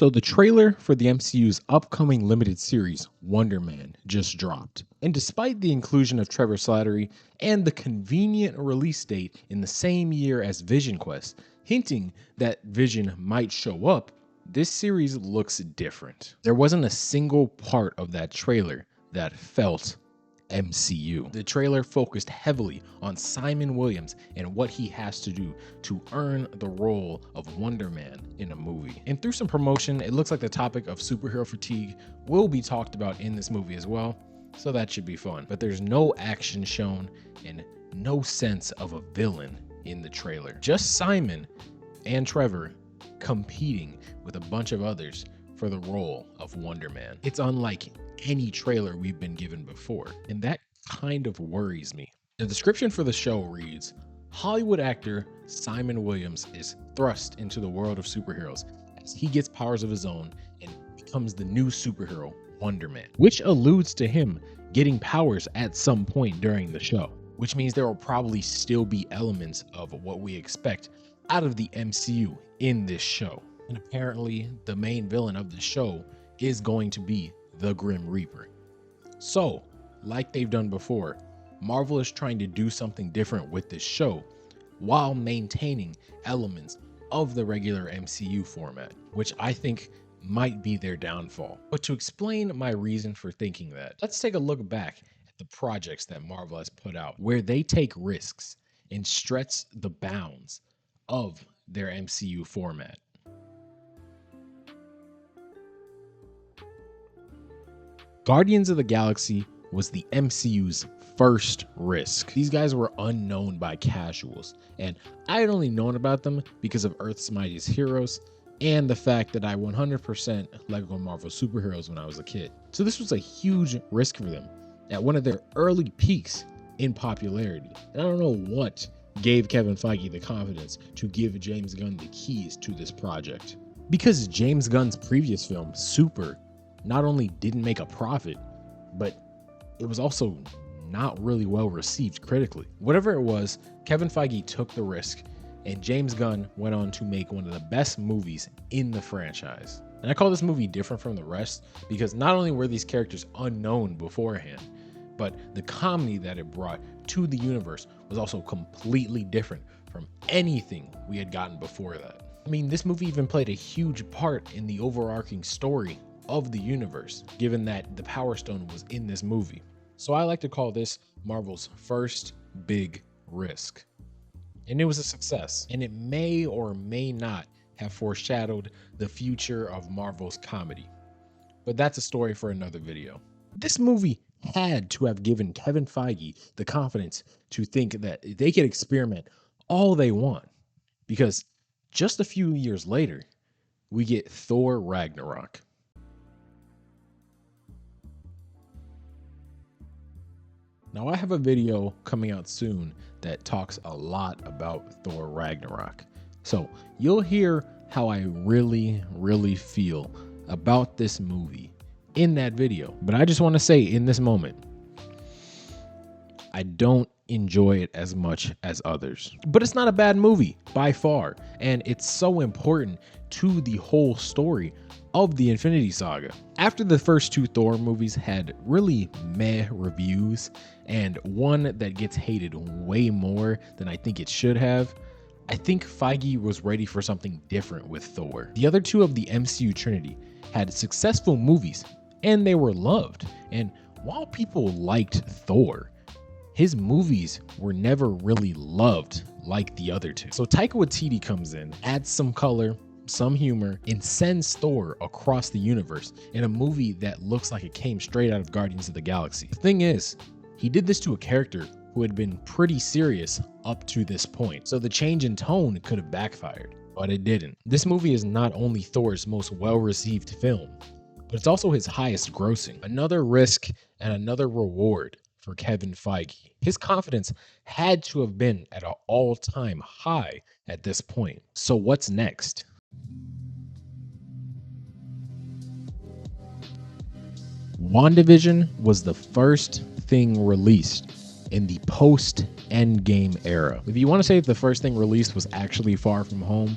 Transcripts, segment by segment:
So the trailer for the MCU's upcoming limited series, Wonder Man, just dropped. And despite the inclusion of Trevor Slattery and the convenient release date in the same year as Vision Quest, hinting that Vision might show up, this series looks different. There wasn't a single part of that trailer that felt MCU. The trailer focused heavily on Simon Williams and what he has to do to earn the role of Wonder Man in a movie. And through some promotion, it looks like the topic of superhero fatigue will be talked about in this movie as well, so that should be fun. But there's no action shown and no sense of a villain in the trailer. Just Simon and Trevor competing with a bunch of others for the role of Wonder Man. It's unlike any trailer we've been given before, and that kind of worries me. The description for the show reads, Hollywood actor Simon Williams is thrust into the world of superheroes as he gets powers of his own and becomes the new superhero, Wonder Man, which alludes to him getting powers at some point during the show, which means there will probably still be elements of what we expect out of the MCU in this show. And apparently the main villain of the show is going to be the Grim Reaper. So, like they've done before, Marvel is trying to do something different with this show while maintaining elements of the regular MCU format, which I think might be their downfall. But to explain my reason for thinking that, let's take a look back at the projects that Marvel has put out where they take risks and stretch the bounds of their MCU format. Guardians of the Galaxy was the MCU's first risk. These guys were unknown by casuals, and I had only known about them because of Earth's Mightiest Heroes and the fact that I 100% Lego Marvel superheroes when I was a kid. So this was a huge risk for them at one of their early peaks in popularity. And I don't know what gave Kevin Feige the confidence to give James Gunn the keys to this project. Because James Gunn's previous film, Super, not only didn't make a profit, but it was also not really well received critically. Whatever it was, Kevin Feige took the risk, and James Gunn went on to make one of the best movies in the franchise. And I call this movie different from the rest because not only were these characters unknown beforehand, but the comedy that it brought to the universe was also completely different from anything we had gotten before that. I mean, this movie even played a huge part in the overarching story of the universe, given that the Power Stone was in this movie. So I like to call this Marvel's first big risk. And it was a success. And it may or may not have foreshadowed the future of Marvel's comedy. But that's a story for another video. This movie had to have given Kevin Feige the confidence to think that they could experiment all they want. Because just a few years later, we get Thor Ragnarok. Now I have a video coming out soon that talks a lot about Thor Ragnarok. So you'll hear how I really feel about this movie in that video. But I just want to say in this moment, I don't enjoy it as much as others. But it's not a bad movie by far. And it's so important to the whole story of the Infinity Saga. After the first two Thor movies had really meh reviews and one that gets hated way more than I think it should have, I think Feige was ready for something different with Thor. The other two of the MCU Trinity had successful movies and they were loved. And while people liked Thor, his movies were never really loved like the other two. So Taika Waititi comes in, adds some color, some humor, and sends Thor across the universe in a movie that looks like it came straight out of Guardians of the Galaxy. The thing is, he did this to a character who had been pretty serious up to this point, so the change in tone could have backfired, but it didn't. This movie is not only Thor's most well-received film, but it's also his highest grossing. Another risk and another reward for Kevin Feige. His confidence had to have been at an all-time high at this point. So what's next? WandaVision was the first thing released in the post-Endgame era. If you want to say that the first thing released was actually Far From Home,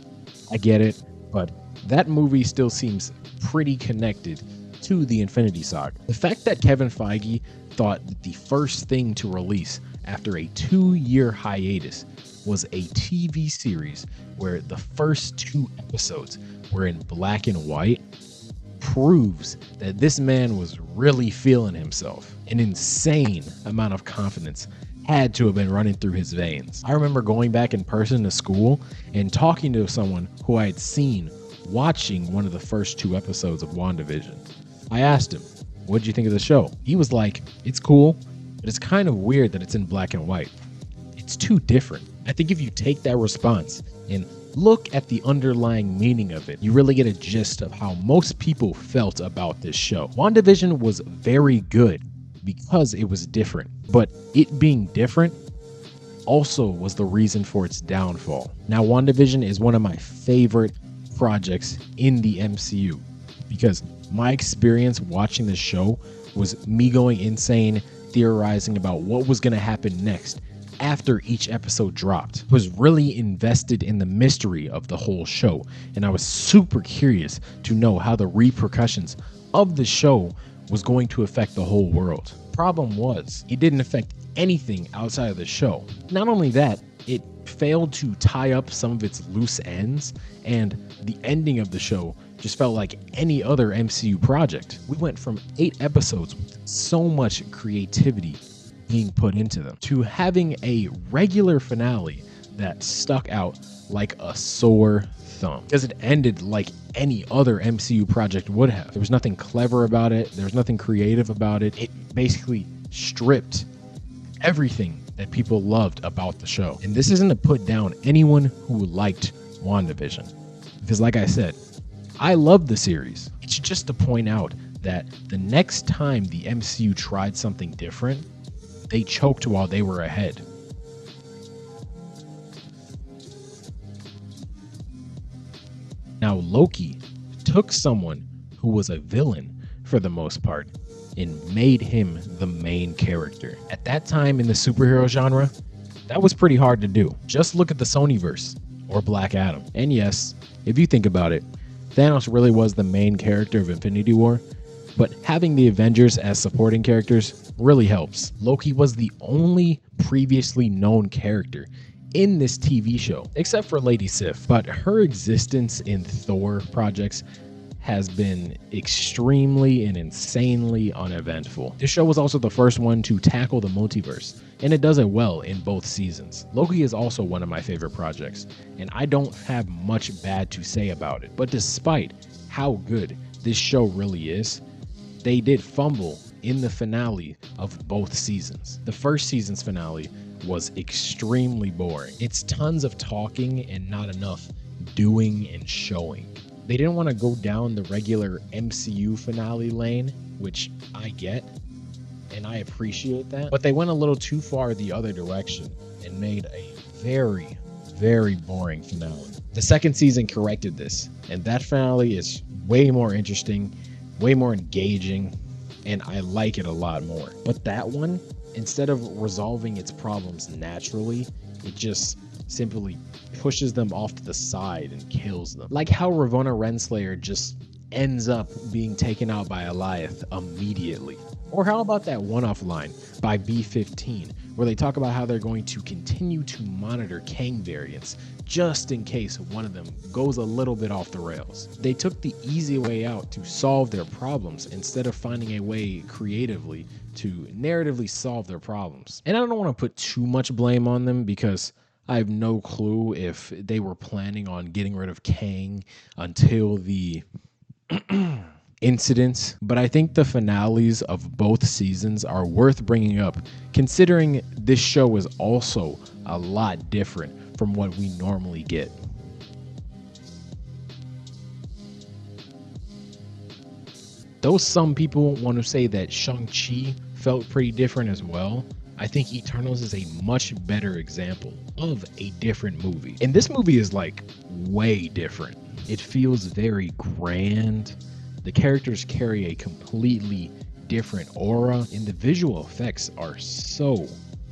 I get it. but that movie still seems pretty connected to the Infinity Saga. The fact that Kevin Feige thought that the first thing to release after a 2-year hiatus was a TV series where the first 2 episodes were in black and white proves that this man was really feeling himself. An insane amount of confidence had to have been running through his veins. I remember going back in person to school and talking to someone who I had seen watching one of the first 2 episodes of WandaVision. I asked him, "What'd you think of the show?" He was like, "It's cool, but it's kind of weird that it's in black and white. It's too different." I think if you take that response and look at the underlying meaning of it, you really get a gist of how most people felt about this show. WandaVision was very good because it was different, but it being different also was the reason for its downfall. Now, WandaVision is one of my favorite projects in the MCU because my experience watching the show was me going insane, theorizing about what was going to happen next after each episode dropped. I was really invested in the mystery of the whole show, and I was super curious to know how the repercussions of the show was going to affect the whole world. Problem was, it didn't affect anything outside of the show. Not only that, it failed to tie up some of its loose ends, and the ending of the show just felt like any other MCU project. We went from 8 episodes with so much creativity being put into them to having a regular finale that stuck out like a sore thumb because it ended like any other MCU project would have. There was nothing clever about it. There was nothing creative about it. It basically stripped everything that people loved about the show. And this isn't to put down anyone who liked WandaVision, because like I said, I love the series. It's just to point out that the next time the MCU tried something different, they choked while they were ahead. Now, Loki took someone who was a villain for the most part and made him the main character. At that time in the superhero genre, that was pretty hard to do. Just look at the Sonyverse or Black Adam. And yes, if you think about it, Thanos really was the main character of Infinity War, but having the Avengers as supporting characters really helps. Loki was the only previously known character in this TV show, except for Lady Sif, but her existence in Thor projects has been extremely and insanely uneventful. This show was also the first one to tackle the multiverse, and it does it well in both seasons. Loki is also one of my favorite projects, and I don't have much bad to say about it. But despite how good this show really is, they did fumble in the finale of both seasons. The first season's finale was extremely boring. It's tons of talking and not enough doing and showing. They didn't want to go down the regular MCU finale lane, which I get, and I appreciate that, but they went a little too far the other direction and made a very, very boring finale. The second season corrected this, and that finale is way more interesting, way more engaging, and I like it a lot more. But that one, instead of resolving its problems naturally, it just simply pushes them off to the side and kills them. Like how Ravonna Renslayer just ends up being taken out by Alioth immediately. Or how about that one-off line by B-15 where they talk about how they're going to continue to monitor Kang variants just in case one of them goes a little bit off the rails. They took the easy way out to solve their problems instead of finding a way creatively to narratively solve their problems. And I don't want to put too much blame on them because I have no clue if they were planning on getting rid of Kang until the incidents, but I think the finales of both seasons are worth bringing up considering this show is also a lot different from what we normally get. Though some people want to say that Shang-Chi felt pretty different as well, I think Eternals is a much better example of a different movie. And this movie is like way different. It feels very grand. The characters carry a completely different aura, and the visual effects are so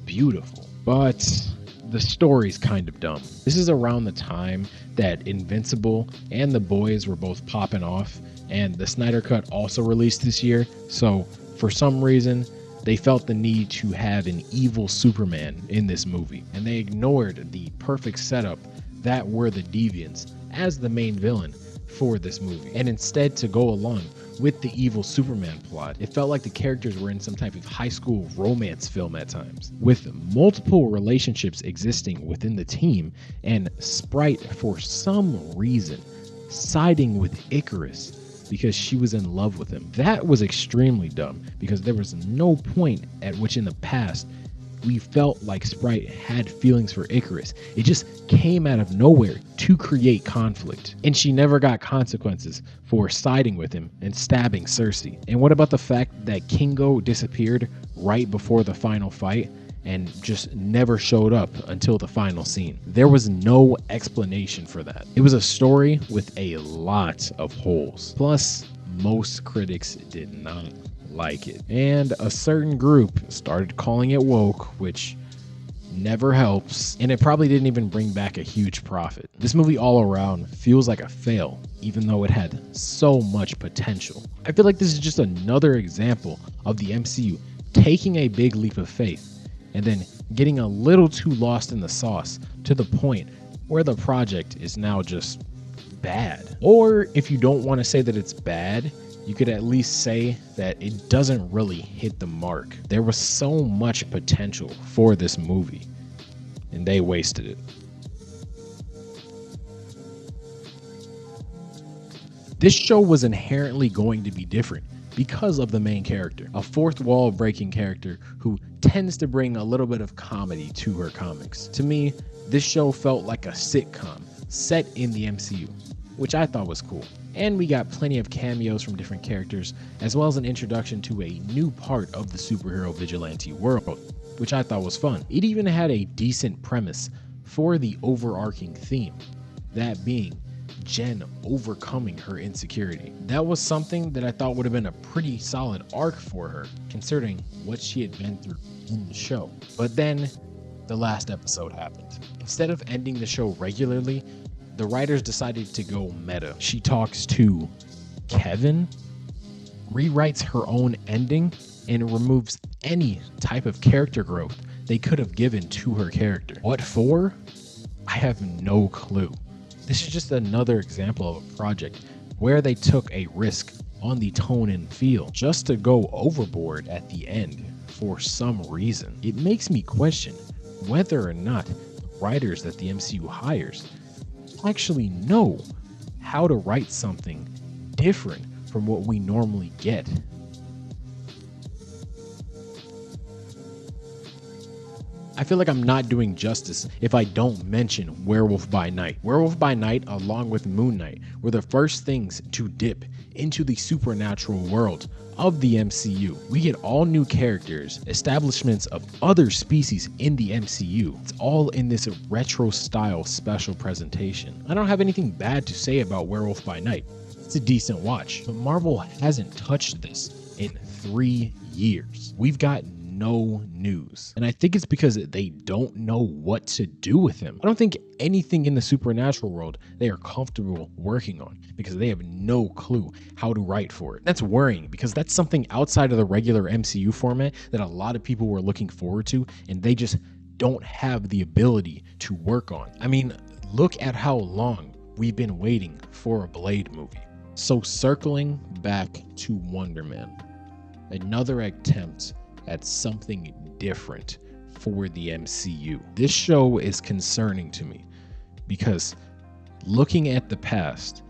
beautiful. But the story's kind of dumb. This is around the time that Invincible and The Boys were both popping off, and the Snyder Cut also released this year. So for some reason, they felt the need to have an evil Superman in this movie, and they ignored the perfect setup that were the Deviants as the main villain for this movie. And instead, to go along with the evil Superman plot, it felt like the characters were in some type of high school romance film at times, with multiple relationships existing within the team, and Sprite, for some reason, siding with Icarus because she was in love with him. That was extremely dumb, because there was no point at which in the past we felt like Sprite had feelings for Icarus. It just came out of nowhere to create conflict. And she never got consequences for siding with him and stabbing Cersei. And what about the fact that Kingo disappeared right before the final fight and just never showed up until the final scene? There was no explanation for that. It was a story with a lot of holes. Plus, most critics did not like it, and a certain group started calling it woke, which never helps, and it probably didn't even bring back a huge profit. This movie all around feels like a fail, even though it had so much potential. I feel like this is just another example of the MCU taking a big leap of faith and then getting a little too lost in the sauce to the point where the project is now just bad. Or if you don't want to say that it's bad, you could at least say that it doesn't really hit the mark. There was so much potential for this movie, and they wasted it. This show was inherently going to be different because of the main character, a fourth wall breaking character who tends to bring a little bit of comedy to her comics. To me, this show felt like a sitcom set in the MCU, which I thought was cool. And we got plenty of cameos from different characters, as well as an introduction to a new part of the superhero vigilante world, which I thought was fun. It even had a decent premise for the overarching theme, that being Jen overcoming her insecurity. That was something that I thought would have been a pretty solid arc for her, considering what she had been through in the show. But then the last episode happened. Instead of ending the show regularly, the writers decided to go meta. She talks to Kevin, rewrites her own ending, and removes any type of character growth they could have given to her character. What for? I have no clue. This is just another example of a project where they took a risk on the tone and feel just to go overboard at the end for some reason. It makes me question whether or not the writers that the MCU hires actually know how to write something different from what we normally get. I feel like I'm not doing justice if I don't mention Werewolf by Night. Werewolf by Night, along with Moon Knight, were the first things to dip into the supernatural world of the MCU. We get all new characters, establishments of other species in the MCU. It's all in this retro style special presentation. I don't have anything bad to say about Werewolf by Night. It's a decent watch, but Marvel hasn't touched this in 3 years. We've got no news, and I think it's because they don't know what to do with him. I don't think anything in the supernatural world they are comfortable working on, because they have no clue how to write for it. That's worrying, because that's something outside of the regular MCU format that a lot of people were looking forward to, and they just don't have the ability to work on. I mean, look at how long we've been waiting for a Blade movie. So circling back to Wonder Man, another attempt at something different for the MCU. This show is concerning to me because looking at the past,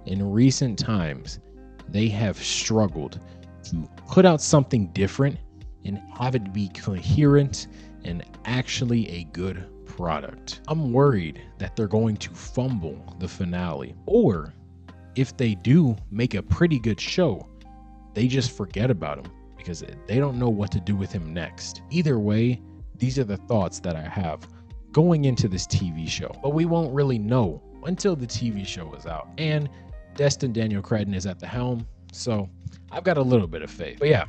in recent times, they have struggled to put out something different and have it be coherent and actually a good product. I'm worried that they're going to fumble the finale, or if they do make a pretty good show, they just forget about him because they don't know what to do with him next. Either way, these are the thoughts that I have going into this TV show, but we won't really know until the TV show is out. And Destined Daniel Cretton is at the helm, so I've got a little bit of faith. But yeah,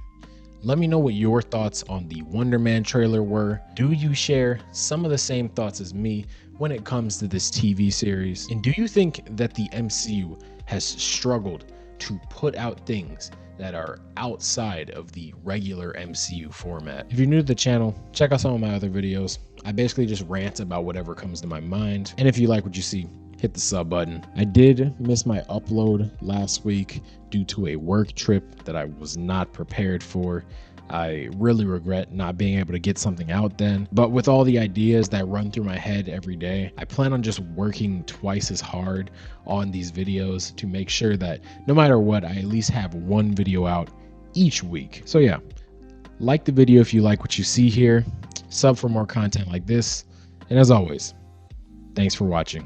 Let me know what your thoughts on the Wonder Man trailer were. Do you share some of the same thoughts as me when it comes to this TV series? And do you think that the MCU has struggled to put out things that are outside of the regular MCU format? If you're new to the channel, check out some of my other videos. I basically just rant about whatever comes to my mind. And if you like what you see, hit the sub button. I did miss my upload last week due to a work trip that I was not prepared for. I really regret not being able to get something out then. But with all the ideas that run through my head every day, I plan on just working twice as hard on these videos to make sure that no matter what, I at least have one video out each week. So yeah, like the video if you like what you see here, sub for more content like this, and as always, thanks for watching.